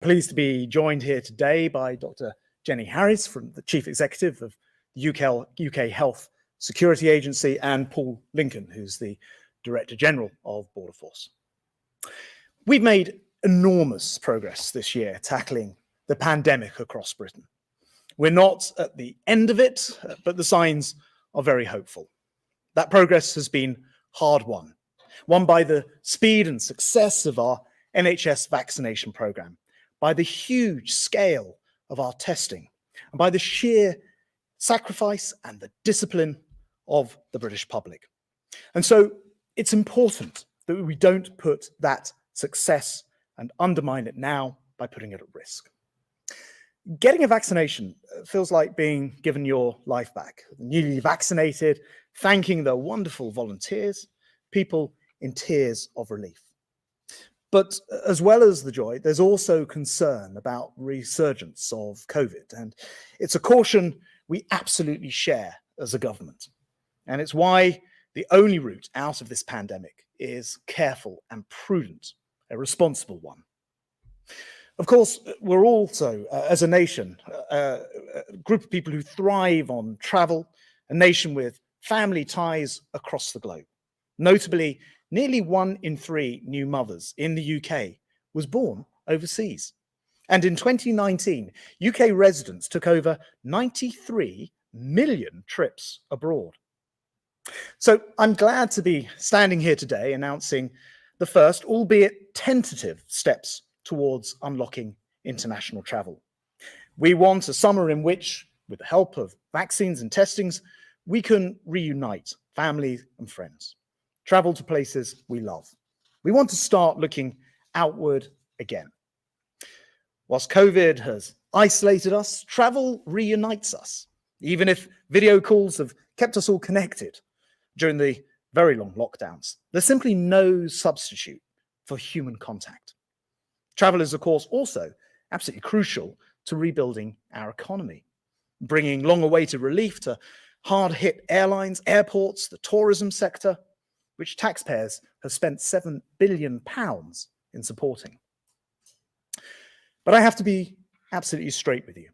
Pleased to be joined here today by Dr. Jenny Harries, from the Chief Executive of the UK Health Security Agency, and Paul Lincoln, who's the Director General of Border Force. We've made enormous progress this year tackling the pandemic across Britain. We're not at the end of it, but the signs are very hopeful. That progress has been hard won by the speed and success of our NHS vaccination programme, by the huge scale of our testing, and by the sheer sacrifice and the discipline of the British public. And so it's important that we don't put that success and undermine it now by putting it at risk. Getting a vaccination feels like being given your life back. Newly vaccinated, thanking the wonderful volunteers, people in tears of relief. But as well as the joy, there's also concern about resurgence of COVID, and it's a caution we absolutely share as a government. And it's why the only route out of this pandemic is careful and prudent, a responsible one. Of course, we're also, as a nation, a group of people who thrive on travel, a nation with family ties across the globe. Notably, nearly 1 in 3 new mothers in the UK was born overseas. And in 2019, UK residents took over 93 million trips abroad. So I'm glad to be standing here today announcing the first, albeit tentative, steps towards unlocking international travel. We want a summer in which, with the help of vaccines and testings, we can reunite families and friends, travel to places we love. We want to start looking outward again. Whilst COVID has isolated us, travel reunites us. Even if video calls have kept us all connected during the very long lockdowns, there's simply no substitute for human contact. Travel is, of course, also absolutely crucial to rebuilding our economy, bringing long-awaited relief to hard-hit airlines, airports, the tourism sector, which taxpayers have spent £7 billion in supporting. But I have to be absolutely straight with you.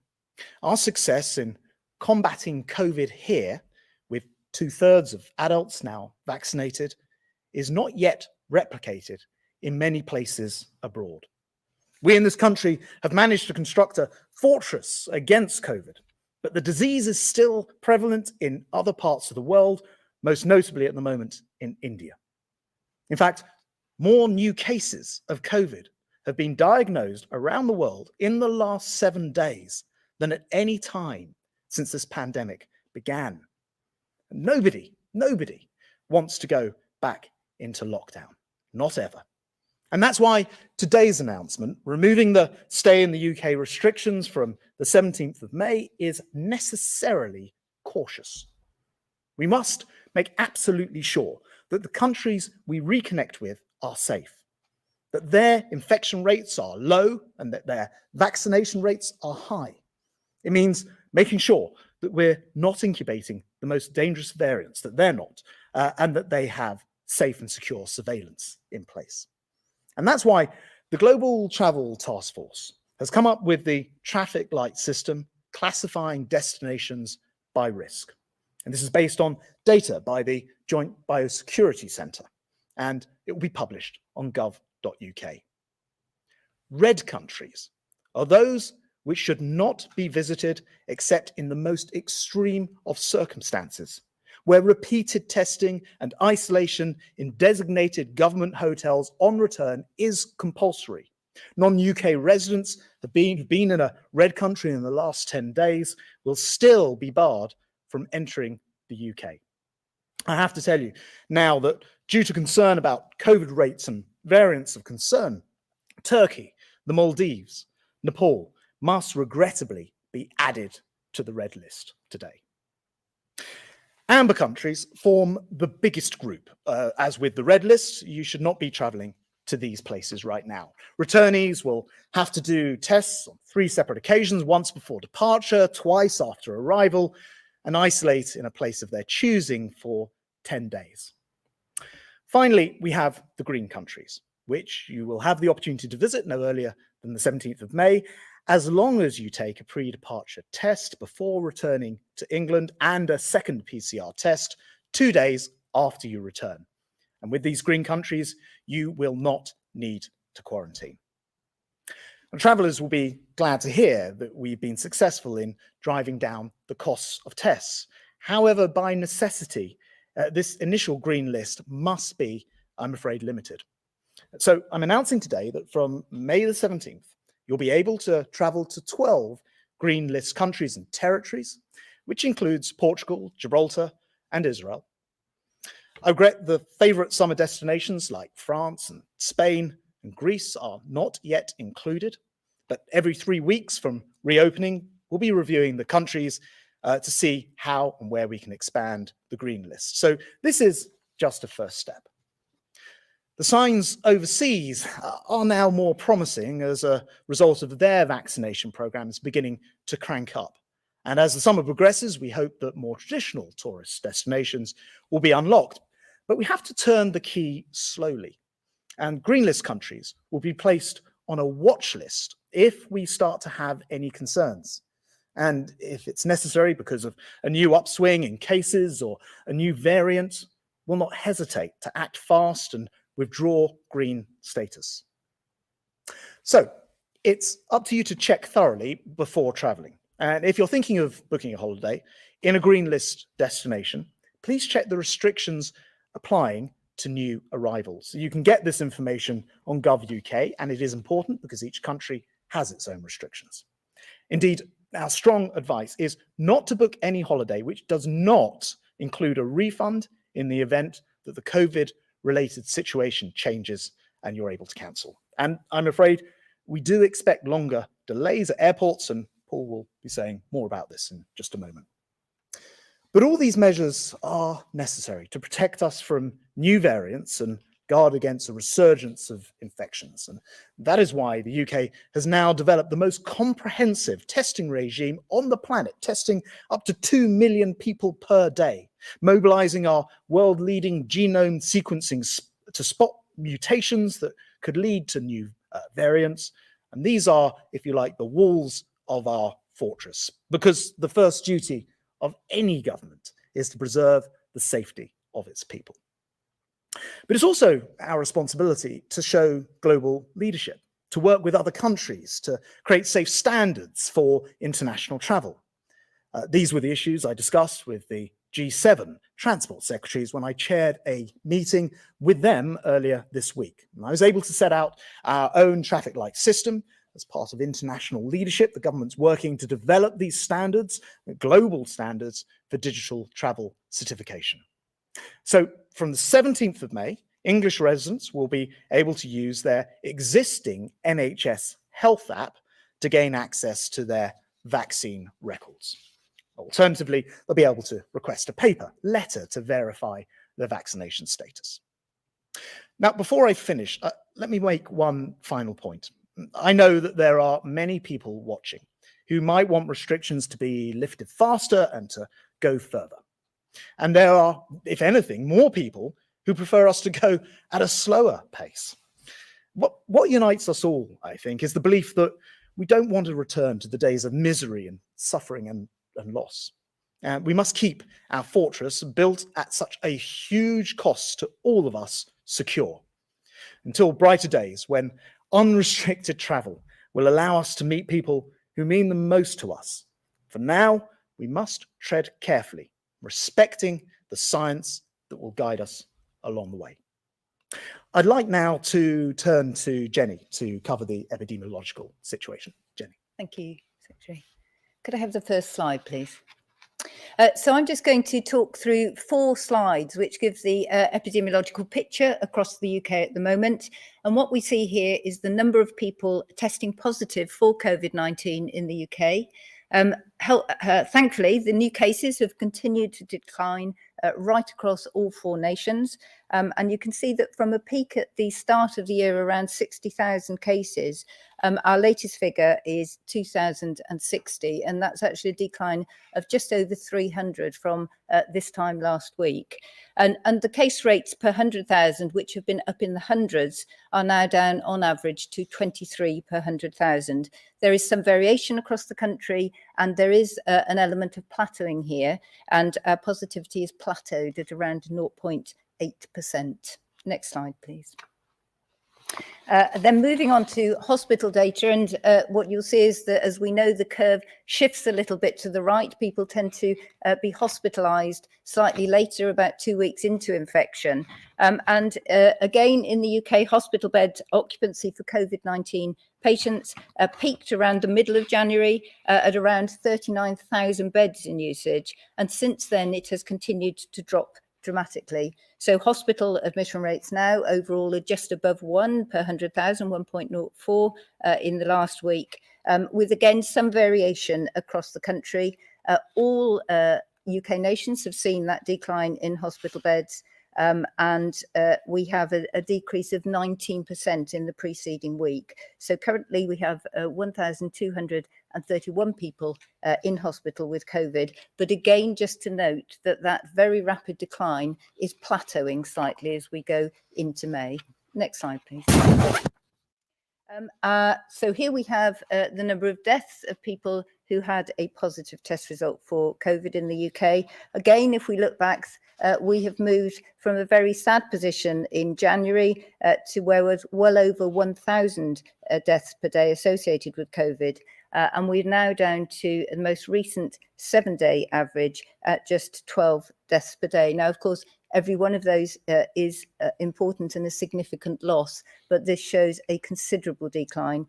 Our success in combating COVID here, with 2/3 of adults now vaccinated, is not yet replicated in many places abroad. We in this country have managed to construct a fortress against COVID, but the disease is still prevalent in other parts of the world, most notably at the moment in India. In fact, more new cases of COVID have been diagnosed around the world in the last 7 days than at any time since this pandemic began. Nobody wants to go back into lockdown, not ever. And that's why today's announcement, removing the stay in the UK restrictions from the 17th of May, is necessarily cautious. We must make absolutely sure that the countries we reconnect with are safe, that their infection rates are low and that their vaccination rates are high. It means making sure that we're not incubating the most dangerous variants, that they're not, and that they have safe and secure surveillance in place. And that's why the Global Travel Task Force has come up with the traffic light system classifying destinations by risk. And this is based on data by the Joint Biosecurity Centre, and it will be published on gov.uk. Red countries are those which should not be visited except in the most extreme of circumstances, where repeated testing and isolation in designated government hotels on return is compulsory. Non-UK residents who've been in a red country in the last 10 days will still be barred from entering the UK. I have to tell you now that due to concern about COVID rates and variants of concern, Turkey, the Maldives, Nepal must regrettably be added to the red list today. Amber countries form the biggest group. As with the red list, you should not be travelling to these places right now. Returnees will have to do tests on 3 separate occasions, once before departure, twice after arrival, and isolate in a place of their choosing for 10 days. Finally, we have the green countries, which you will have the opportunity to visit no earlier than the 17th of May, as long as you take a pre-departure test before returning to England and a second PCR test 2 days after you return. And with these green countries, you will not need to quarantine. And travellers will be glad to hear that we've been successful in driving down the costs of tests. However, by necessity, this initial green list must be, I'm afraid, limited. So I'm announcing today that from May the 17th, you'll be able to travel to 12 green list countries and territories, which includes Portugal, Gibraltar, and Israel. I regret the favourite summer destinations like France and Spain and Greece are not yet included, but every 3 weeks from reopening, we'll be reviewing the countries to see how and where we can expand the green list. So this is just a first step. The signs overseas are now more promising as a result of their vaccination programs beginning to crank up. And as the summer progresses, we hope that more traditional tourist destinations will be unlocked. But we have to turn the key slowly. And green list countries will be placed on a watch list if we start to have any concerns. And if it's necessary because of a new upswing in cases or a new variant, we'll not hesitate to act fast and withdraw green status. So it's up to you to check thoroughly before traveling. And if you're thinking of booking a holiday in a green list destination, please check the restrictions applying to new arrivals. You can get this information on Gov.uk, and it is important because each country has its own restrictions. Indeed, our strong advice is not to book any holiday which does not include a refund in the event that the COVID-related situation changes and you're able to cancel. And I'm afraid we do expect longer delays at airports, and Paul will be saying more about this in just a moment. But all these measures are necessary to protect us from new variants and guard against a resurgence of infections. And that is why the UK has now developed the most comprehensive testing regime on the planet, testing up to 2 million people per day, mobilizing our world-leading genome sequencing to spot mutations that could lead to new variants. And these are, if you like, the walls of our fortress, because the first duty of any government is to preserve the safety of its people. But it's also our responsibility to show global leadership, to work with other countries, to create safe standards for international travel. These were the issues I discussed with the G7 transport secretaries when I chaired a meeting with them earlier this week. And I was able to set out our own traffic light system. As part of international leadership, the government's working to develop these standards, global standards for digital travel certification. So from the 17th of May, English residents will be able to use their existing NHS Health app to gain access to their vaccine records. Alternatively, they'll be able to request a paper letter to verify their vaccination status. Now, before I finish, let me make one final point. I know that there are many people watching who might want restrictions to be lifted faster and to go further. And there are, if anything, more people who prefer us to go at a slower pace. What unites us all, I think, is the belief that we don't want to return to the days of misery and suffering and loss. We must keep our fortress built at such a huge cost to all of us secure until brighter days when unrestricted travel will allow us to meet people who mean the most to us. For now, we must tread carefully, respecting the science that will guide us along the way. I'd like now to turn to Jenny to cover the epidemiological situation. Jenny. Thank you, Secretary. Could I have the first slide, please? So I'm just going to talk through 4 slides, which gives the epidemiological picture across the UK at the moment. And what we see here is the number of people testing positive for COVID-19 in the UK. Thankfully, the new cases have continued to decline right across all 4 nations. And you can see that from a peak at the start of the year, around 60,000 cases, our latest figure is 2,060, and that's actually a decline of just over 300 from this time last week. And the case rates per 100,000, which have been up in the hundreds, are now down on average to 23 per 100,000. There is some variation across the country, and there is an element of plateauing here, and positivity is plateaued at around 0.8%. Next slide, please. Then moving on to hospital data, and what you'll see is that, as we know, the curve shifts a little bit to the right. People tend to be hospitalised slightly later, about 2 weeks into infection. And again, in the UK, hospital bed occupancy for COVID-19 patients peaked around the middle of January at around 39,000 beds in usage. And since then, it has continued to drop dramatically. So hospital admission rates now overall are just above 1 per 100,000, 1.04 in the last week, with again some variation across the country. All UK nations have seen that decline in hospital beds, and we have a decrease of 19% in the preceding week. So currently we have 1,231 people in hospital with COVID. But again, just to note that that very rapid decline is plateauing slightly as we go into May. Next slide, please. So here we have the number of deaths of people who had a positive test result for COVID in the UK. Again, if we look back, we have moved from a very sad position in January to where was well over 1,000 deaths per day associated with COVID. And we're now down to the most recent 7-day average at just 12 deaths per day. Now, of course, every one of those is important and a significant loss, but this shows a considerable decline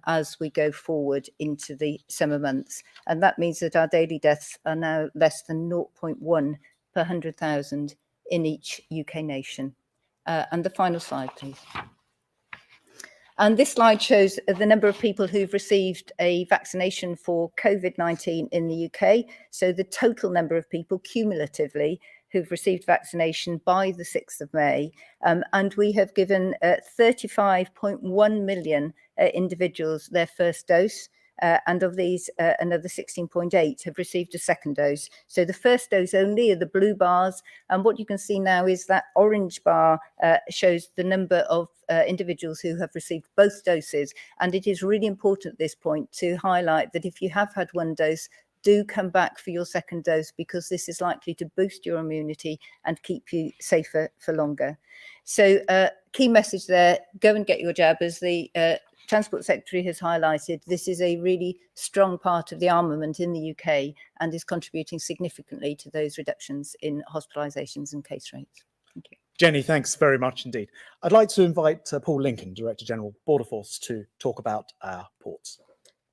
as we go forward into the summer months. And that means that our daily deaths are now less than 0.1 per 100,000 in each UK nation. And the final slide, please. And this slide shows the number of people who've received a vaccination for COVID-19 in the UK. So the total number of people cumulatively who've received vaccination by the 6th of May. And we have given 35.1 million individuals their first dose. And of these, another 16.8 have received a second dose. So the first dose only are the blue bars. And what you can see now is that orange bar shows the number of individuals who have received both doses. And it is really important at this point to highlight that if you have had one dose, do come back for your second dose, because this is likely to boost your immunity and keep you safer for longer. So key message there, go and get your jab. As the Transport Secretary has highlighted, this is a really strong part of the armament in the UK and is contributing significantly to those reductions in hospitalisations and case rates. Thank you. Jenny, thanks very much indeed. I'd like to invite Paul Lincoln, Director General, Border Force, to talk about our ports.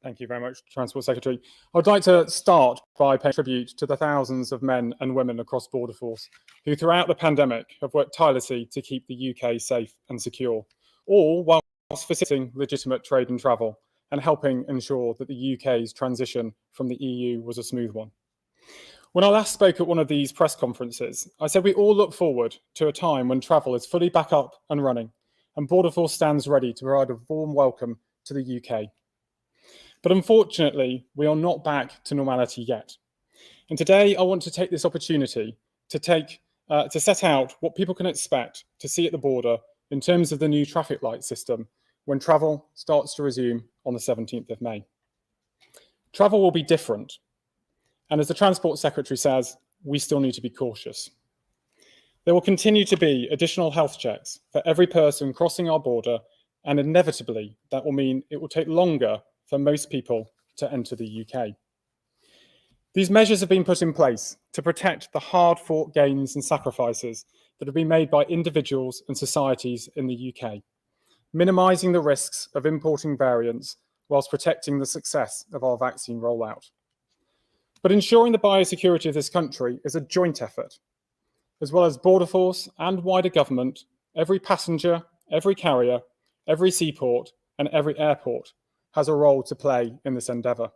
Thank you very much, Transport Secretary. I'd like to start by paying tribute to the thousands of men and women across Border Force who throughout the pandemic have worked tirelessly to keep the UK safe and secure, all whilst facilitating legitimate trade and travel and helping ensure that the UK's transition from the EU was a smooth one. When I last spoke at one of these press conferences, I said we all look forward to a time when travel is fully back up and running, and Border Force stands ready to provide a warm welcome to the UK. But unfortunately, we are not back to normality yet. And today I want to take this opportunity to set out what people can expect to see at the border in terms of the new traffic light system when travel starts to resume on the 17th of May. Travel will be different. And as the Transport Secretary says, we still need to be cautious. There will continue to be additional health checks for every person crossing our border, and inevitably that will mean it will take longer for most people to enter the UK. These measures have been put in place to protect the hard-fought gains and sacrifices that have been made by individuals and societies in the UK, minimising the risks of importing variants whilst protecting the success of our vaccine rollout. But ensuring the biosecurity of this country is a joint effort, as well as Border Force and wider government. Every passenger, every carrier, every seaport and every airport has a role to play in this endeavour.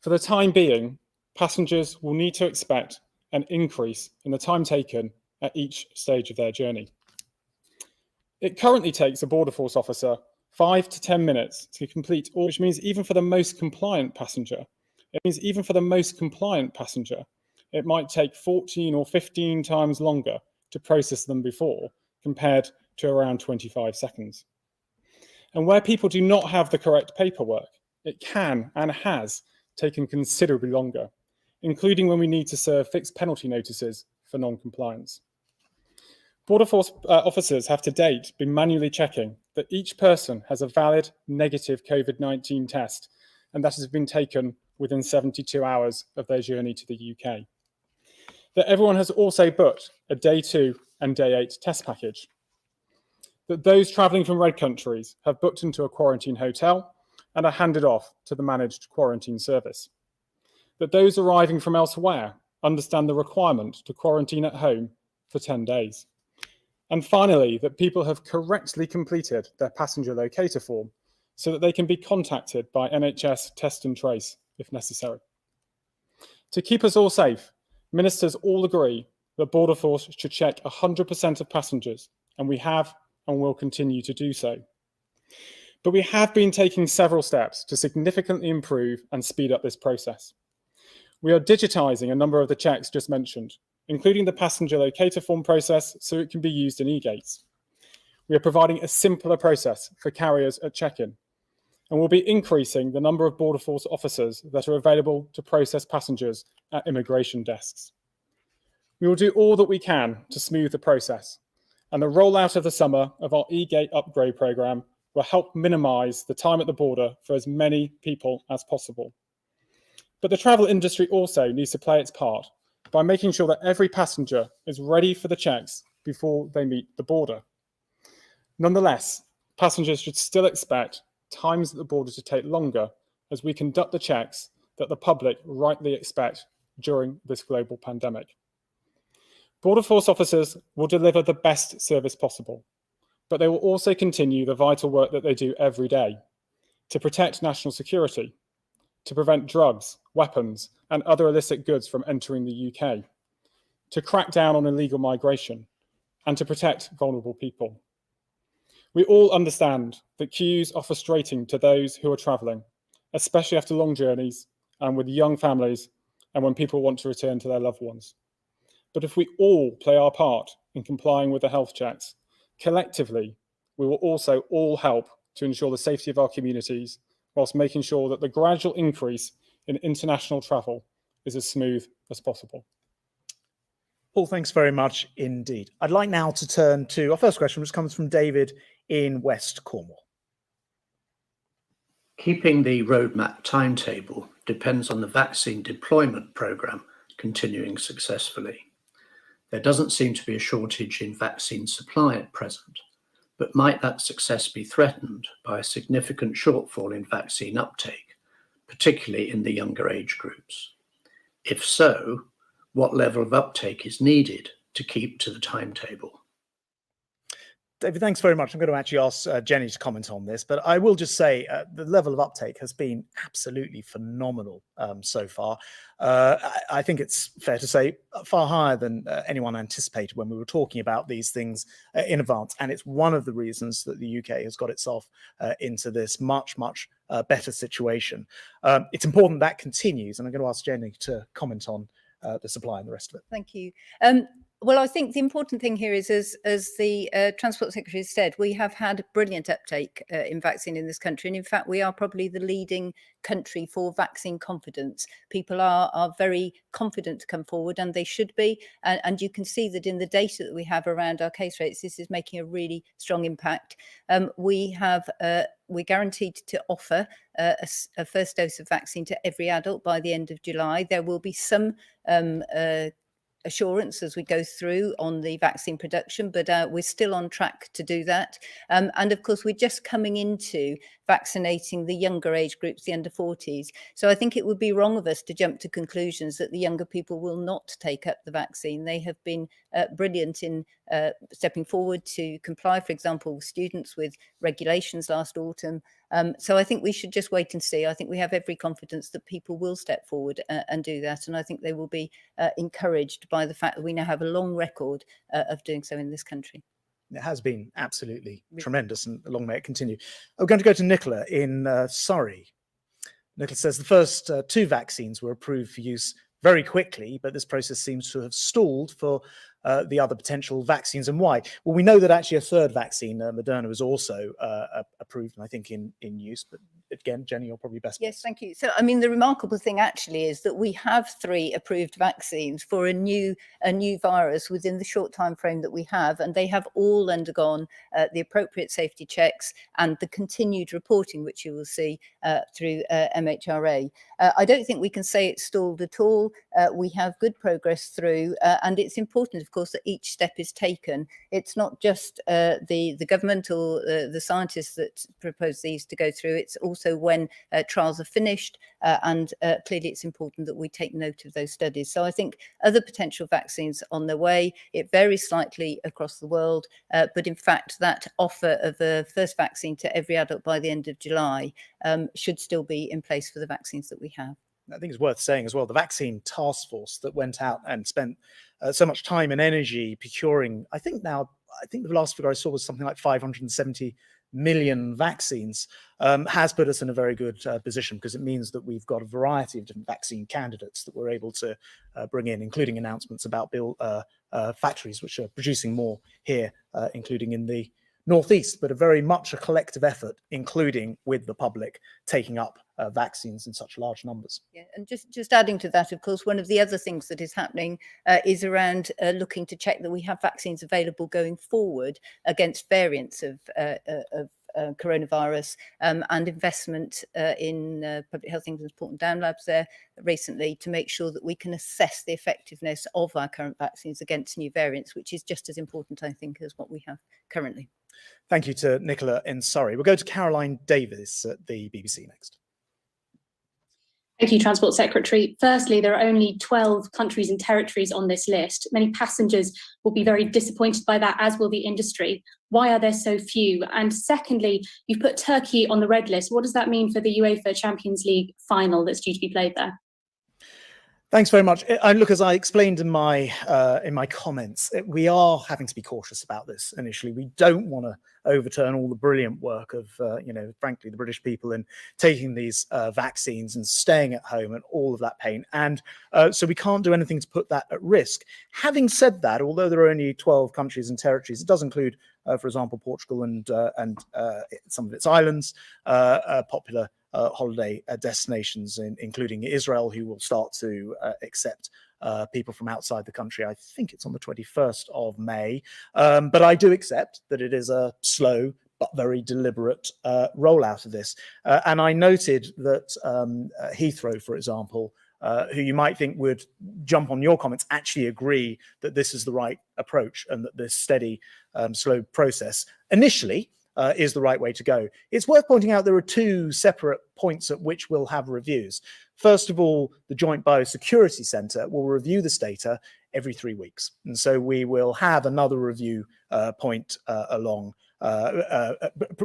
For the time being, passengers will need to expect an increase in the time taken at each stage of their journey. It currently takes a Border Force officer 5 to 10 minutes to complete all, which means even for the most compliant passenger, it might take 14 or 15 times longer to process them before, compared to around 25 seconds. And where people do not have the correct paperwork, it can and has taken considerably longer, including when we need to serve fixed penalty notices for non-compliance. Border Force officers have to date been manually checking that each person has a valid negative COVID-19 test, and that has been taken within 72 hours of their journey to the UK. That everyone has also booked a day 2 and day 8 test package. That those travelling from red countries have booked into a quarantine hotel and are handed off to the managed quarantine service. That those arriving from elsewhere understand the requirement to quarantine at home for 10 days. And finally, that people have correctly completed their passenger locator form so that they can be contacted by NHS Test and Trace if necessary. To keep us all safe, ministers all agree that Border Force should check 100% of passengers, and we have and will continue to do so. But we have been taking several steps to significantly improve and speed up this process. We are digitising a number of the checks just mentioned, including the passenger locator form process so it can be used in e-gates. We are providing a simpler process for carriers at check-in, and we'll be increasing the number of Border Force officers that are available to process passengers at immigration desks. We will do all that we can to smooth the process, and the rollout of the summer of our e-gate upgrade programme will help minimise the time at the border for as many people as possible. But the travel industry also needs to play its part by making sure that every passenger is ready for the checks before they meet the border. Nonetheless, passengers should still expect times at the border to take longer as we conduct the checks that the public rightly expect during this global pandemic. Border Force officers will deliver the best service possible, but they will also continue the vital work that they do every day to protect national security, to prevent drugs, weapons, and other illicit goods from entering the UK, to crack down on illegal migration, and to protect vulnerable people. We all understand that queues are frustrating to those who are travelling, especially after long journeys and with young families and when people want to return to their loved ones. But if we all play our part in complying with the health checks, collectively, we will also all help to ensure the safety of our communities whilst making sure that the gradual increase in international travel is as smooth as possible. Paul, thanks very much indeed. I'd like now to turn to our first question, which comes from David in West Cornwall. Keeping the roadmap timetable depends on the vaccine deployment programme continuing successfully. There doesn't seem to be a shortage in vaccine supply at present, but might that success be threatened by a significant shortfall in vaccine uptake, particularly in the younger age groups? If so, what level of uptake is needed to keep to the timetable? David, thanks very much. I'm going to actually ask Jenny to comment on this, but I will just say the level of uptake has been absolutely phenomenal so far. I think it's fair to say far higher than anyone anticipated when we were talking about these things in advance. And it's one of the reasons that the UK has got itself into this much better situation. It's important that continues, and I'm going to ask Jenny to comment on the supply and the rest of it. Thank you. Well, I think the important thing here is, as the Transport Secretary has said, we have had brilliant uptake in vaccine in this country. And in fact, we are probably the leading country for vaccine confidence. People are very confident to come forward, and they should be. And you can see that in the data that we have around our case rates, this is making a really strong impact. We're guaranteed to offer a first dose of vaccine to every adult by the end of July. There will be some assurance as we go through on the vaccine production, but we're still on track to do that. And of course, we're just coming into vaccinating the younger age groups, the under 40s. So I think it would be wrong of us to jump to conclusions that the younger people will not take up the vaccine. They have been brilliant in stepping forward to comply, for example, with students with regulations last autumn. So I think we should just wait and see. I think we have every confidence that people will step forward and do that. And I think they will be encouraged by the fact that we now have a long record of doing so in this country. It has been absolutely tremendous, and long may it continue. I'm going to go to Nicola in Surrey. Nicola says the first 2 vaccines were approved for use very quickly, but this process seems to have stalled for the other potential vaccines. And why? Well, we know that actually a third vaccine, Moderna, was also approved, and I think in use. But again, Jenny, you're probably best. Yes, thank you. So, I mean, the remarkable thing actually is that we have 3 approved vaccines for a new virus within the short time frame that we have, and they have all undergone the appropriate safety checks and the continued reporting, which you will see through MHRA. I don't think we can say it's stalled at all. We have good progress through, and it's important, of course, that each step is taken. It's not just the government or the scientists that propose these to go through. It's also when trials are finished, and clearly it's important that we take note of those studies. So I think other potential vaccines on their way. It varies slightly across the world, but in fact that offer of the first vaccine to every adult by the end of July should still be in place for the vaccines that we have. I think it's worth saying as well, the vaccine task force that went out and spent so much time and energy procuring, I think the last figure I saw was something like 570 million vaccines, has put us in a very good position, because it means that we've got a variety of different vaccine candidates that we're able to bring in, including announcements about factories which are producing more here, including in the Northeast, but very much a collective effort, including with the public, taking up vaccines in such large numbers. Yeah, and just adding to that, of course, one of the other things that is happening is around looking to check that we have vaccines available going forward against variants of coronavirus, and investment in Public Health England's Porton Down labs there recently to make sure that we can assess the effectiveness of our current vaccines against new variants, which is just as important, I think, as what we have currently. Thank you to Nicola in Surrey. We'll go to Caroline Davis at the BBC next. Thank you, Transport Secretary. Firstly, there are only 12 countries and territories on this list. Many passengers will be very disappointed by that, as will the industry. Why are there so few? And secondly, you've put Turkey on the red list. What does that mean for the UEFA Champions League final that's due to be played there? Thanks very much. And look, as I explained in my comments, we are having to be cautious about this initially. We don't want to overturn all the brilliant work of, frankly, the British people in taking these vaccines and staying at home and all of that pain. And so we can't do anything to put that at risk. Having said that, although there are only 12 countries and territories, it does include, for example, Portugal and some of its islands, popular holiday destinations, including Israel, who will start to accept people from outside the country. I think it's on the 21st of May. But I do accept that it is a slow but very deliberate rollout of this. And I noted that Heathrow, for example, who you might think would jump on your comments, actually agree that this is the right approach and that this steady, slow process initially is the right way to go. It's worth pointing out there are 2 separate points at which we'll have reviews. First of all, the Joint Biosecurity Centre will review this data every 3 weeks. And so we will have another review point along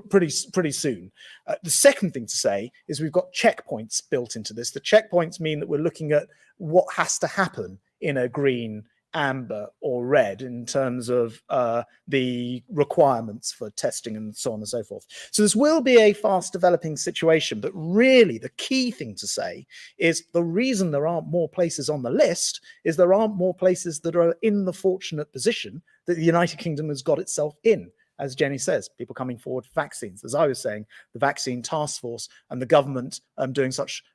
pretty soon. The second thing to say is we've got checkpoints built into this. The checkpoints mean that we're looking at what has to happen in a green, amber or red in terms of the requirements for testing and so on and so forth. So this will be a fast developing situation, but really the key thing to say is the reason there aren't more places on the list is there aren't more places that are in the fortunate position that the United Kingdom has got itself in. As Jenny says, people coming forward for vaccines. As I was saying, the vaccine task force and the government doing such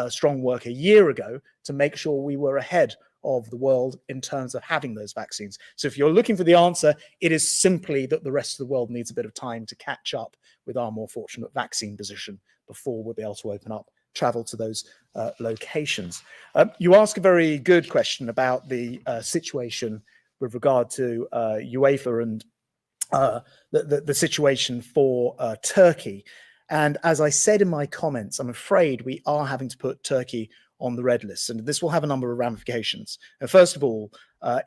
strong work a year ago to make sure we were ahead of the world in terms of having those vaccines. So if you're looking for the answer, it is simply that the rest of the world needs a bit of time to catch up with our more fortunate vaccine position before we'll be able to open up travel to those locations. You ask a very good question about the situation with regard to UEFA and the situation for Turkey. And as I said in my comments, I'm afraid we are having to put Turkey on the red list, and this will have a number of ramifications. First of all,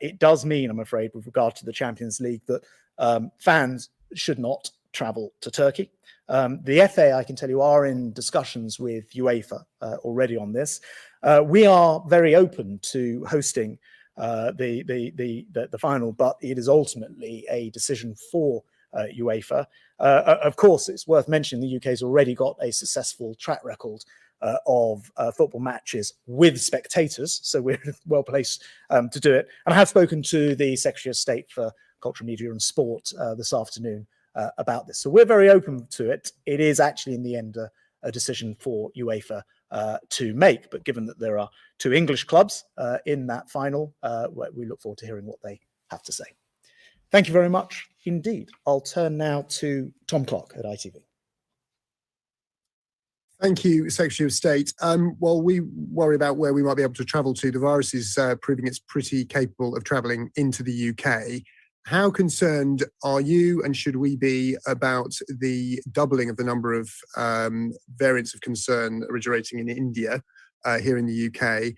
It does mean, I'm afraid, with regard to the Champions League, that fans should not travel to Turkey. The FA, I can tell you, are in discussions with UEFA already on this. We are very open to hosting the final, but it is ultimately a decision for UEFA. Of course, it's worth mentioning the UK has already got a successful track record of football matches with spectators, so we're well placed to do it. And I have spoken to the Secretary of State for Culture, Media and Sport this afternoon about this. So we're very open to it. It is actually in the end a decision for UEFA to make, but given that there are two English clubs in that final, we look forward to hearing what they have to say. Thank you very much indeed. I'll turn now to Tom Clark at ITV. Thank you, Secretary of State. While we worry about where we might be able to travel to, the virus is proving it's pretty capable of travelling into the UK. How concerned are you, and should we be, about the doubling of the number of variants of concern originating in India here in the UK?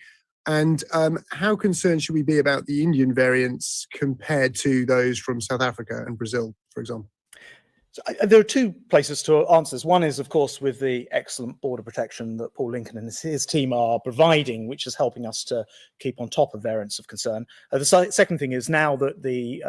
And how concerned should we be about the Indian variants compared to those from South Africa and Brazil, for example? So there are two places to answer this. One is, of course, with the excellent border protection that Paul Lincoln and his team are providing, which is helping us to keep on top of variants of concern. The second thing is now that the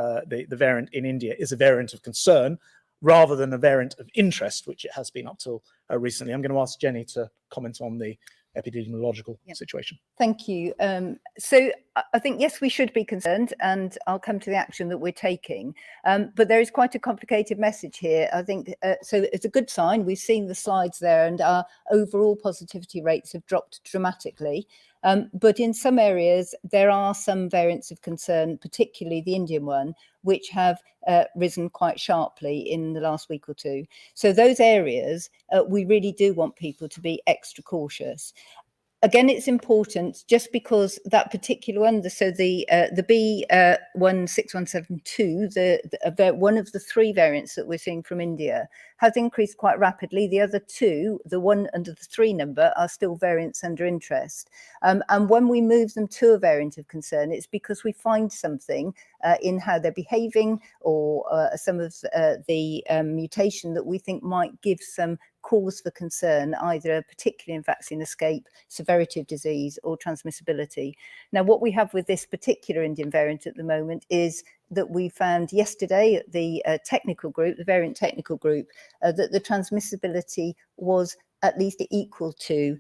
variant in India is a variant of concern rather than a variant of interest, which it has been up till recently. I'm going to ask Jenny to comment on the epidemiological situation. Thank you. So I think, yes, we should be concerned, and I'll come to the action that we're taking. But there is quite a complicated message here, I think. So it's a good sign. We've seen the slides there, and our overall positivity rates have dropped dramatically. But in some areas, there are some variants of concern, particularly the Indian one, which have risen quite sharply in the last week or two. So those areas, we really do want people to be extra cautious. Again, it's important, just because that particular one, so the B16172, one of the three variants that we're seeing from India, has increased quite rapidly. The other two, the one under the 3 number, are still variants under interest. And when we move them to a variant of concern, it's because we find something in how they're behaving, or some of the mutation that we think might give some cause for concern, either particularly in vaccine escape, severity of disease, or transmissibility. Now, what we have with this particular Indian variant at the moment is that we found yesterday at the technical group, the variant technical group, that the transmissibility was at least equal to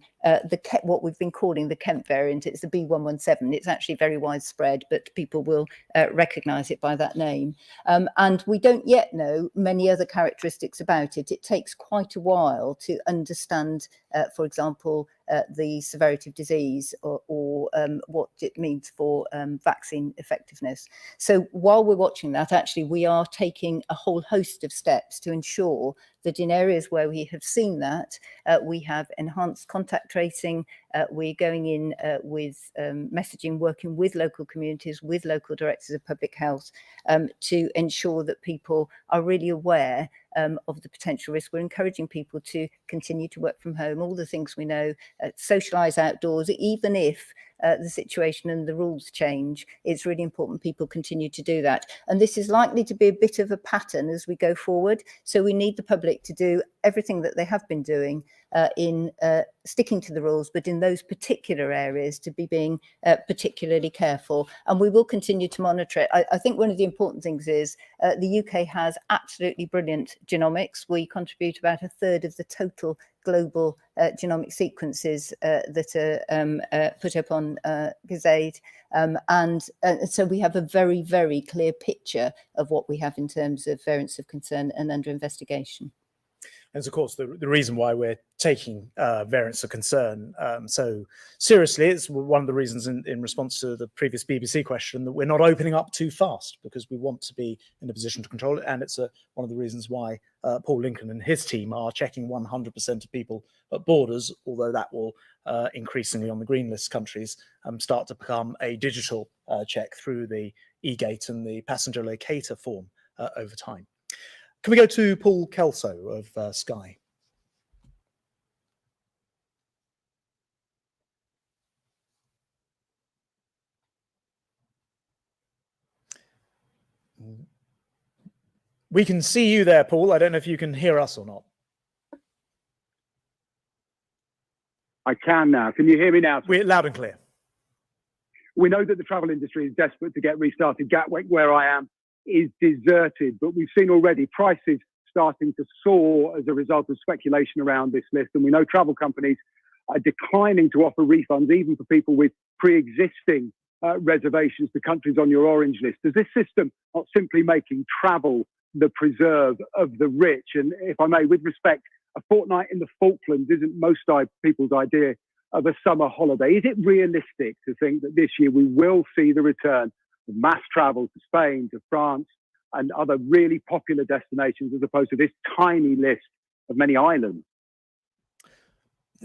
what we've been calling the Kent variant. It's the B117. It's actually very widespread, but people will recognise it by that name. And we don't yet know many other characteristics about it. It takes quite a while to understand, for example, the severity of disease, or what it means for vaccine effectiveness. So while we're watching that, actually, we are taking a whole host of steps to ensure that in areas where we have seen that, we have enhanced contact tracing. We're going in with messaging, working with local communities, with local directors of public health, to ensure that people are really aware of the potential risk. We're encouraging people to continue to work from home, all the things we know, socialise outdoors, even if the situation and the rules change. It's really important people continue to do that. And this is likely to be a bit of a pattern as we go forward. So we need the public to do everything that they have been doing in sticking to the rules, but in those particular areas to be being particularly careful. And we will continue to monitor it. I think one of the important things is the UK has absolutely brilliant genomics. We contribute about 1/3 of the total global genomic sequences that are put up on Gazade. And so we have a very, very clear picture of what we have in terms of variants of concern and under investigation. And of course, the reason why we're taking variants of concern so seriously, it's one of the reasons in response to the previous BBC question that we're not opening up too fast, because we want to be in a position to control it. And it's one of the reasons why Paul Lincoln and his team are checking 100% of people at borders, although that will increasingly on the green list countries start to become a digital check through the e-gate and the passenger locator form over time. Can we go to Paul Kelso of Sky? We can see you there, Paul. I don't know if you can hear us or not. I can now. Can you hear me now? We're loud and clear. We know that the travel industry is desperate to get restarted. Gatwick, where I am, is deserted, but we've seen already prices starting to soar as a result of speculation around this list. And we know travel companies are declining to offer refunds even for people with pre-existing reservations to countries on your orange list. Is this system not simply making travel the preserve of the rich? And if I may, with respect, a fortnight in the Falklands isn't most people's idea of a summer holiday. Is it realistic to think that this year we will see the return of mass travel to Spain, to France, and other really popular destinations, as opposed to this tiny list of many islands?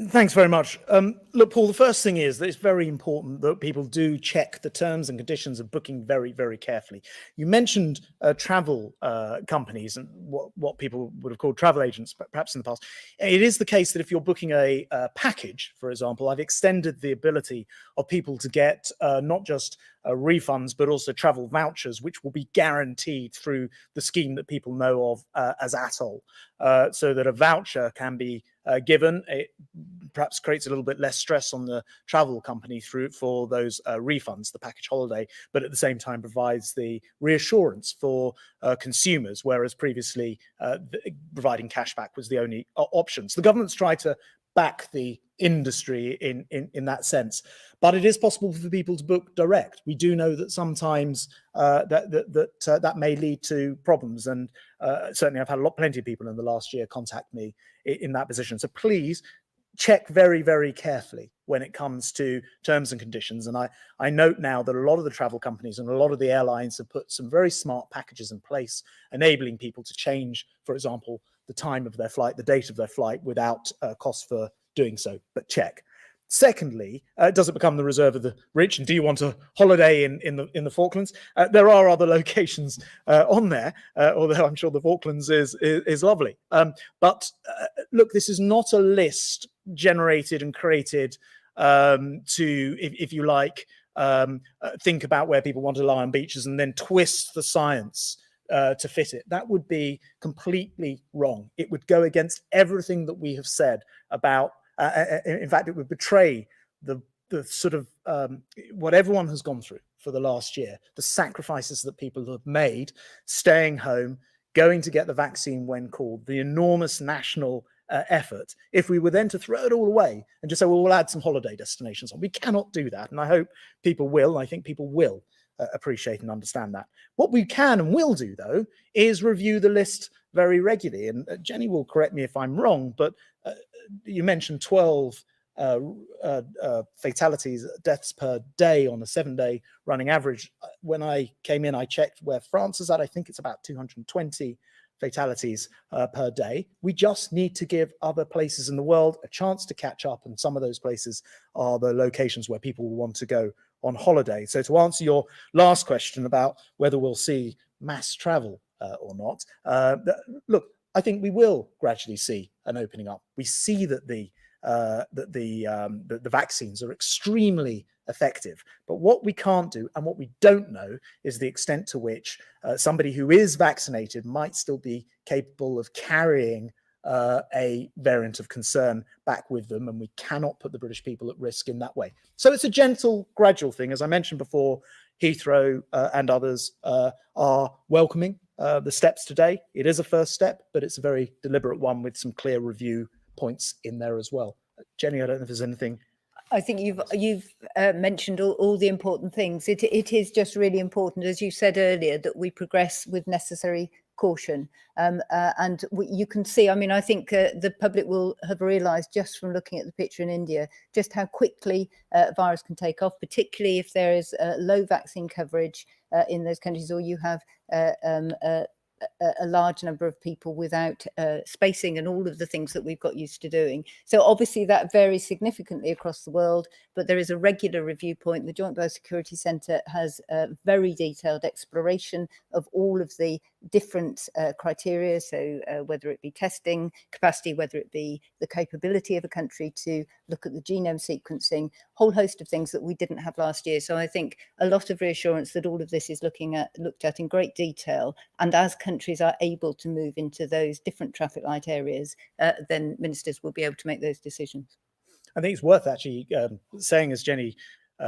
Thanks very much. Look, Paul, the first thing is that it's very important that people do check the terms and conditions of booking very, very carefully. You mentioned travel companies and what people would have called travel agents, perhaps in the past. It is the case that if you're booking a package, for example, I've extended the ability of people to get not just refunds, but also travel vouchers, which will be guaranteed through the scheme that people know of as ATOL, so that a voucher can be given. It perhaps creates a little bit less stress on the travel company for those refunds, the package holiday, but at the same time provides the reassurance for consumers, whereas previously providing cashback was the only option. So the government's tried to back the industry in that sense, but it is possible for people to book direct. We do know that sometimes that may lead to problems, and certainly I've had plenty of people in the last year contact me in that position. So please check very, very carefully when it comes to terms and conditions. And I note now that a lot of the travel companies and a lot of the airlines have put some very smart packages in place, enabling people to change, for example, the time of their flight, the date of their flight, without cost for doing so, but check. Secondly, does it become the reserve of the rich? And do you want a holiday in the Falklands? There are other locations on there, although I'm sure the Falklands is lovely. But look, this is not a list generated and created to, if you like, think about where people want to lie on beaches and then twist the science to fit it. That would be completely wrong. It would go against everything that we have said about. In fact, it would betray the sort of what everyone has gone through for the last year, the sacrifices that people have made, staying home, going to get the vaccine when called, the enormous national effort. If we were then to throw it all away and just say, well, we'll add some holiday destinations on, we cannot do that. And I hope people will. I think people will appreciate and understand that. What we can and will do, though, is review the list very regularly. And Jenny will correct me if I'm wrong, but you mentioned 12 fatalities, deaths per day on a 7-day running average. When I came in, I checked where France is at. I think it's about 220 fatalities per day. We just need to give other places in the world a chance to catch up. And some of those places are the locations where people will want to go on holiday. So to answer your last question about whether we'll see mass travel or not, look, I think we will gradually see an opening up. We see that the vaccines are extremely effective, but what we can't do and what we don't know is the extent to which somebody who is vaccinated might still be capable of carrying a variant of concern back with them, and we cannot put the British people at risk in that way. So it's a gentle, gradual thing. As I mentioned before, Heathrow and others are welcoming the steps today. It is a first step, but it's a very deliberate one with some clear review points in there as well. Jenny, I don't know if there's anything. I think you've mentioned all the important things. It is just really important, as you said earlier, that we progress with necessary caution. You can see, I mean, I think the public will have realised just from looking at the picture in India, just how quickly a virus can take off, particularly if there is low vaccine coverage in those countries, or you have a large number of people without spacing and all of the things that we've got used to doing. So obviously that varies significantly across the world, but there is a regular review point. The Joint Biosecurity Centre has a very detailed exploration of all of the different criteria. So whether it be testing capacity, whether it be the capability of a country to look at the genome sequencing, whole host of things that we didn't have last year. So I think a lot of reassurance that all of this is looked at in great detail. And as countries are able to move into those different traffic light areas, then ministers will be able to make those decisions. I think it's worth actually saying, as Jenny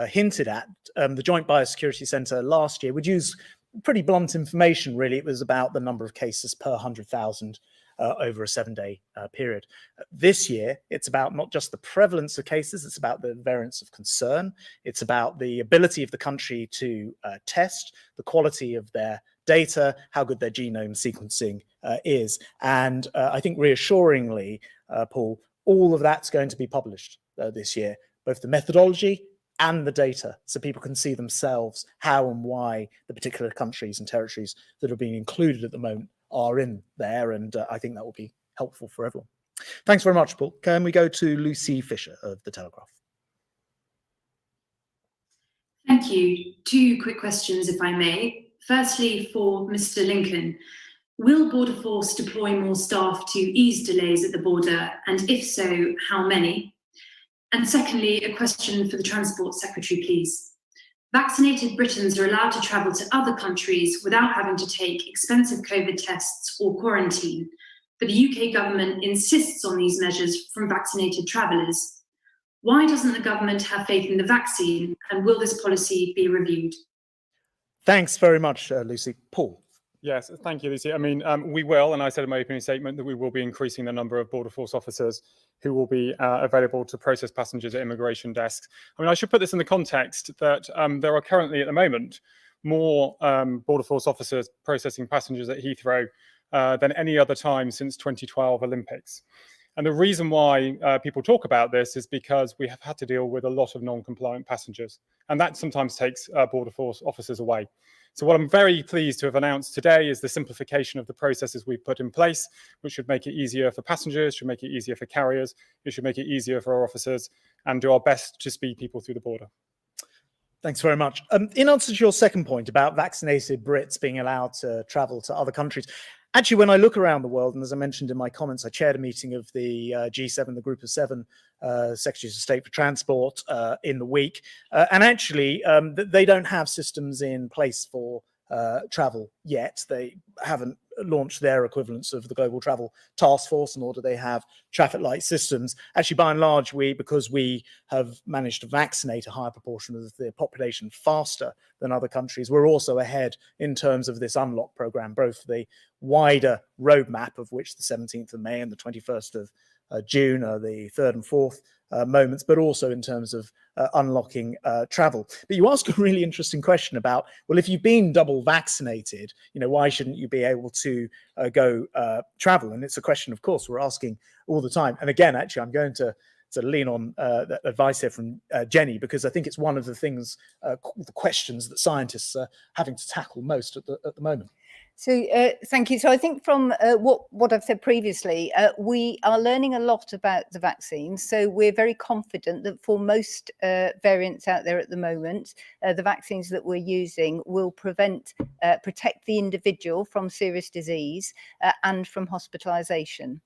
hinted at, the Joint Biosecurity Centre last year would use pretty blunt information, really. It was about the number of cases per 100,000 over a 7-day period. This year, it's about not just the prevalence of cases, it's about the variants of concern. It's about the ability of the country to test, the quality of their data, how good their genome sequencing is. And I think reassuringly, Paul, all of that's going to be published this year, both the methodology and the data, so people can see themselves how and why the particular countries and territories that are being included at the moment are in there. And I think that will be helpful for everyone. Thanks very much, Paul. Can we go to Lucy Fisher of The Telegraph? Thank you. 2 quick questions, if I may. Firstly, for Mr. Lincoln, will Border Force deploy more staff to ease delays at the border? And if so, how many? And secondly, a question for the Transport Secretary, please. Vaccinated Britons are allowed to travel to other countries without having to take expensive COVID tests or quarantine, but the UK government insists on these measures from vaccinated travellers. Why doesn't the government have faith in the vaccine, and will this policy be reviewed? Thanks very much, Lucy. Paul. Yes, thank you, Lucy. I mean, we will, and I said in my opening statement that we will be increasing the number of Border Force officers who will be available to process passengers at immigration desks. I mean, I should put this in the context that there are currently at the moment more Border Force officers processing passengers at Heathrow than any other time since 2012 Olympics. And the reason why people talk about this is because we have had to deal with a lot of non-compliant passengers, and that sometimes takes Border Force officers away. So what I'm very pleased to have announced today is the simplification of the processes we've put in place, which should make it easier for passengers, should make it easier for carriers, it should make it easier for our officers, and do our best to speed people through the border. Thanks very much. In answer to your second point about vaccinated Brits being allowed to travel to other countries, actually, when I look around the world, and as I mentioned in my comments, I chaired a meeting of the G7, the Group of 7 Secretaries of State for Transport in the week. And actually, they don't have systems in place for travel yet. They haven't launched their equivalents of the Global Travel Task Force, nor do they have traffic light systems. Actually, by and large, because we have managed to vaccinate a higher proportion of the population faster than other countries, we're also ahead in terms of this unlock program, both the wider roadmap, of which the 17th of May and the 21st of June are the third and fourth moments, but also in terms of unlocking travel. But you ask a really interesting question about, well, if you've been double vaccinated, why shouldn't you be able to go travel? And it's a question, of course, we're asking all the time. And again, actually, I'm going to lean on the advice here from Jenny, because I think it's one of the things, the questions that scientists are having to tackle most at the moment. So thank you. So I think from what I've said previously, we are learning a lot about the vaccines. So we're very confident that for most variants out there at the moment, the vaccines that we're using will protect the individual from serious disease and from hospitalization.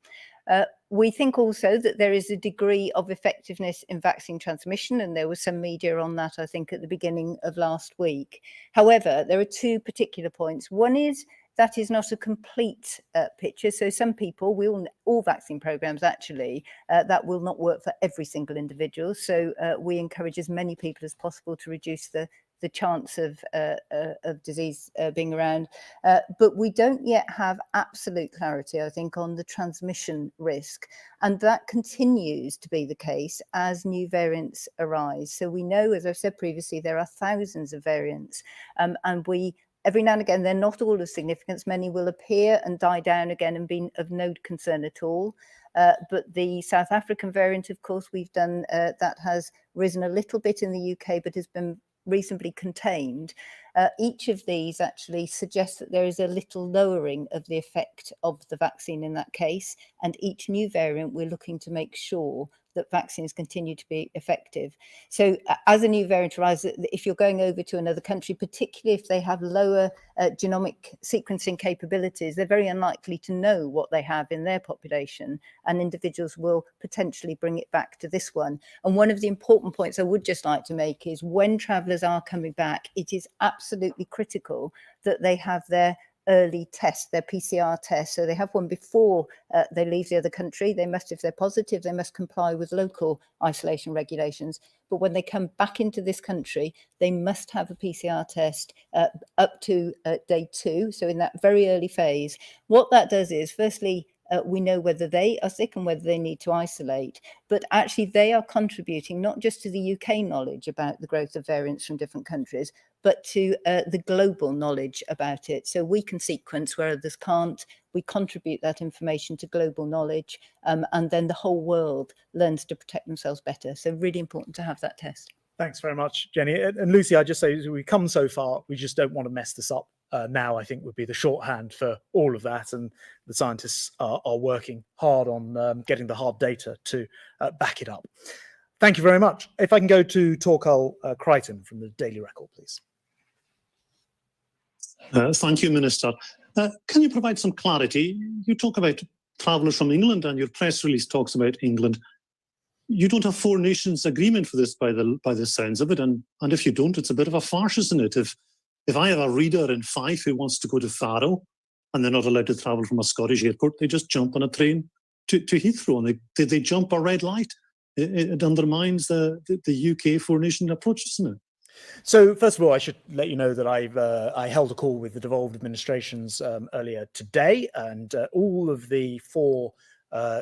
We think also that there is a degree of effectiveness in vaccine transmission, and there was some media on that, I think, at the beginning of last week. However, there are 2 particular points. One is that is not a complete picture. So some people, all vaccine programs actually, that will not work for every single individual. So we encourage as many people as possible to reduce the chance of disease being around. But we don't yet have absolute clarity, I think, on the transmission risk. And that continues to be the case as new variants arise. So we know, as I've said previously, there are thousands of variants. And every now and again, they're not all of significance. Many will appear and die down again and be of no concern at all. But the South African variant, of course, we've done that has risen a little bit in the UK, but has been reasonably contained. Each of these actually suggests that there is a little lowering of the effect of the vaccine in that case, and each new variant we're looking to make sure that vaccines continue to be effective. So as a new variant arises, if you're going over to another country, particularly if they have lower genomic sequencing capabilities, they're very unlikely to know what they have in their population, and individuals will potentially bring it back to this one. And one of the important points I would just like to make is when travellers are coming back, it is absolutely critical that they have their early test, their PCR test. So they have one before they leave the other country. They must, if they're positive, they must comply with local isolation regulations. But when they come back into this country, they must have a PCR test up to day 2. So in that very early phase, what that does is, firstly, we know whether they are sick and whether they need to isolate, but actually they are contributing not just to the UK knowledge about the growth of variants from different countries, but to the global knowledge about it. So we can sequence where others can't. We contribute that information to global knowledge, and then the whole world learns to protect themselves better. So really important to have that test. Thanks very much, Jenny. And Lucy, I just say, as we come so far, we just don't want to mess this up. Now, I think would be the shorthand for all of that. And the scientists are working hard on getting the hard data to back it up. Thank you very much. If I can go to Torkel Crichton from the Daily Record, please. Thank you, Minister. Can you provide some clarity? You talk about travellers from England, and your press release talks about England. You don't have 4 nations agreement for this by the sounds of it, and if you don't, it's a bit of a farce, isn't it? If I have a reader in Fife who wants to go to Faro and they're not allowed to travel from a Scottish airport, they just jump on a train to Heathrow, and they jump a red light. It undermines the UK 4-nation approach, doesn't it? So first of all, I should let you know that I held a call with the devolved administrations earlier today, and all of the 4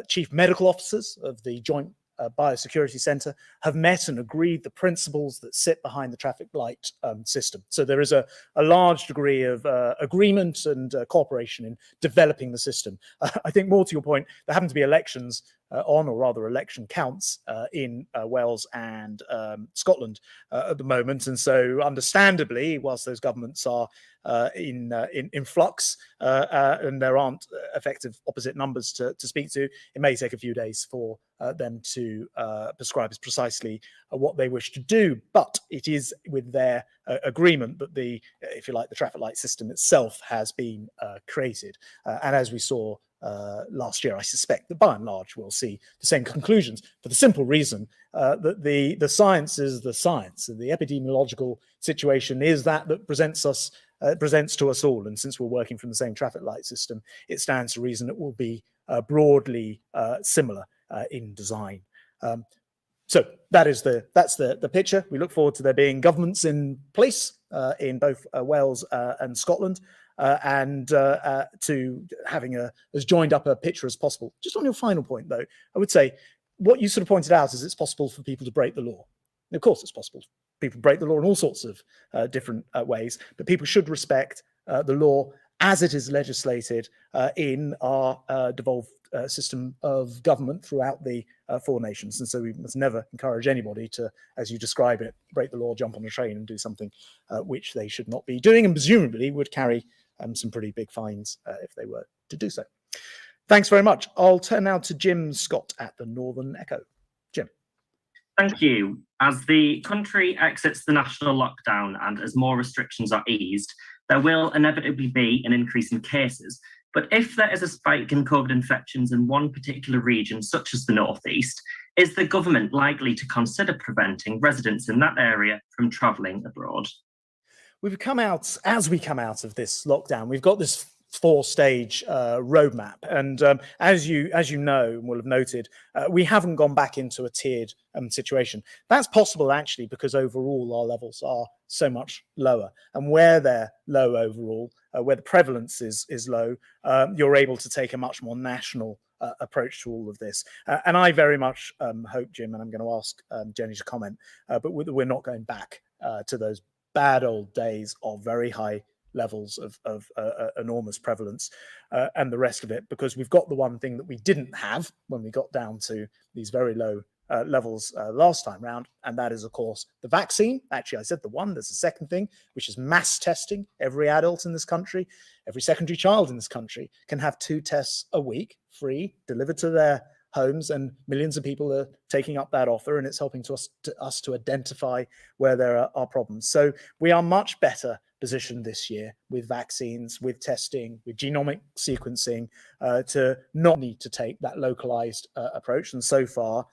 chief medical officers of the Joint Biosecurity Centre have met and agreed the principles that sit behind the traffic light system. So there is a large degree of agreement and cooperation in developing the system. I think more to your point, there happen to be elections on, or rather election counts in Wales and Scotland at the moment. And so understandably, whilst those governments are in flux and there aren't effective opposite numbers to speak to, it may take a few days for them to prescribe as precisely what they wish to do. But it is with their agreement that if you like, the traffic light system itself has been created. And as we saw last year, I suspect that by and large we'll see the same conclusions, for the simple reason that the science is the science, and the epidemiological situation is that presents to us all. And since we're working from the same traffic light system, it stands to reason it will be broadly similar in design. So that's the picture. We look forward to there being governments in place in both Wales and Scotland, and to having as joined up a picture as possible. Just on your final point, though, I would say what you sort of pointed out is it's possible for people to break the law. And of course, it's possible. People break the law in all sorts of different ways, but people should respect the law as it is legislated in our devolved system of government throughout the 4 nations. And so we must never encourage anybody to, as you describe it, break the law, jump on a train and do something which they should not be doing, and presumably would carry some pretty big fines if they were to do so. Thanks very much. I'll turn now to Jim Scott at the Northern Echo. Jim. Thank you. As the country exits the national lockdown and as more restrictions are eased, there will inevitably be an increase in cases. But if there is a spike in COVID infections in one particular region, such as the Northeast, is the government likely to consider preventing residents in that area from travelling abroad? As we come out of this lockdown, we've got this 4-stage roadmap, and as you know and will have noted, we haven't gone back into a tiered situation. That's possible actually because overall our levels are so much lower, and where they're low overall, where the prevalence is low, you're able to take a much more national approach to all of this. And I very much hope, Jim, and I'm going to ask Jenny to comment, but we're not going back to those bad old days of very high levels of enormous prevalence and the rest of it, because we've got the one thing that we didn't have when we got down to these very low levels last time round, and that is, of course, the vaccine. Actually, I said the one. There's a second thing, which is mass testing. Every adult in this country, every secondary child in this country can have 2 tests a week, free, delivered to their homes, and millions of people are taking up that offer, and it's helping us to identify where there are problems. So we are much better positioned this year with vaccines, with testing, with genomic sequencing, to not need to take that localized approach. And so far,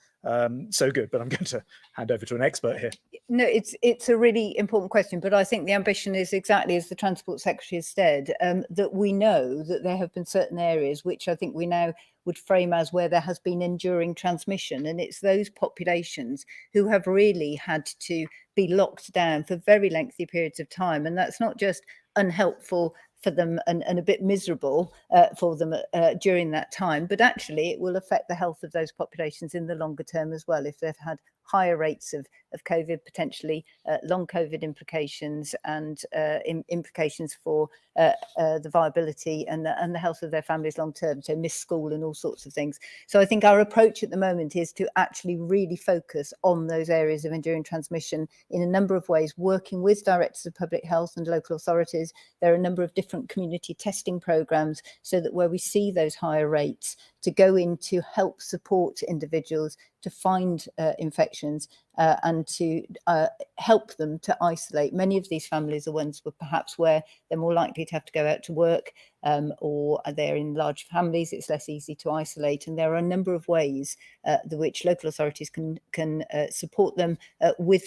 so good. But I'm going to hand over to an expert here. No, it's a really important question, but I think the ambition is exactly as the Transport Secretary has said, that we know that there have been certain areas which I think we now would frame as where there has been enduring transmission, and it's those populations who have really had to be locked down for very lengthy periods of time, and that's not just unhelpful for them and a bit miserable for them during that time, but actually it will affect the health of those populations in the longer term as well if they've had higher rates of COVID, potentially long COVID implications, and implications for the viability and the health of their families long term, so missed school and all sorts of things. So I think our approach at the moment is to actually really focus on those areas of enduring transmission in a number of ways, working with directors of public health and local authorities. There are a number of different community testing programs, so that where we see those higher rates, to go in to help support individuals to find infections and to help them to isolate. Many of these families are ones where perhaps where they're more likely to have to go out to work, or they're in large families, it's less easy to isolate. And there are a number of ways the which local authorities can support them with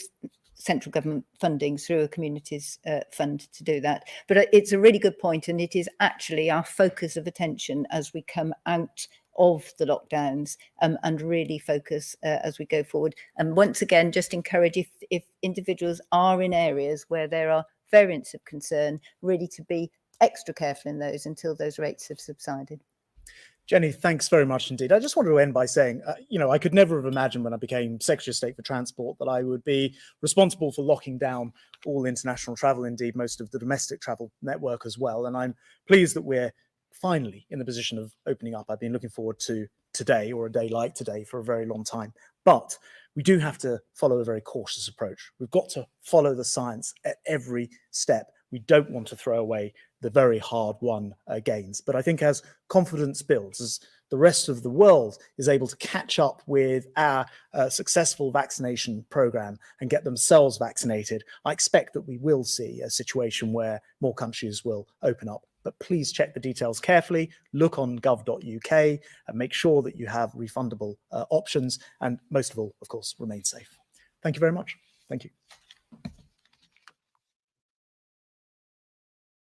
central government funding through a communities fund to do that. But it's a really good point, and it is actually our focus of attention as we come out of the lockdowns, and really focus as we go forward. And once again, just encourage, if individuals are in areas where there are variants of concern, really to be extra careful in those until those rates have subsided. Jenny, thanks very much indeed. I just wanted to end by saying, I could never have imagined when I became Secretary of State for Transport that I would be responsible for locking down all international travel, indeed most of the domestic travel network as well. And I'm pleased that we're finally in the position of opening up. I've been looking forward to today, or a day like today, for a very long time. But we do have to follow a very cautious approach. We've got to follow the science at every step. We don't want to throw away the very hard-won gains. But I think as confidence builds, as the rest of the world is able to catch up with our successful vaccination program and get themselves vaccinated, I expect that we will see a situation where more countries will open up. But please check the details carefully, look on gov.uk, and make sure that you have refundable options. And most of all, of course, remain safe. Thank you very much. Thank you.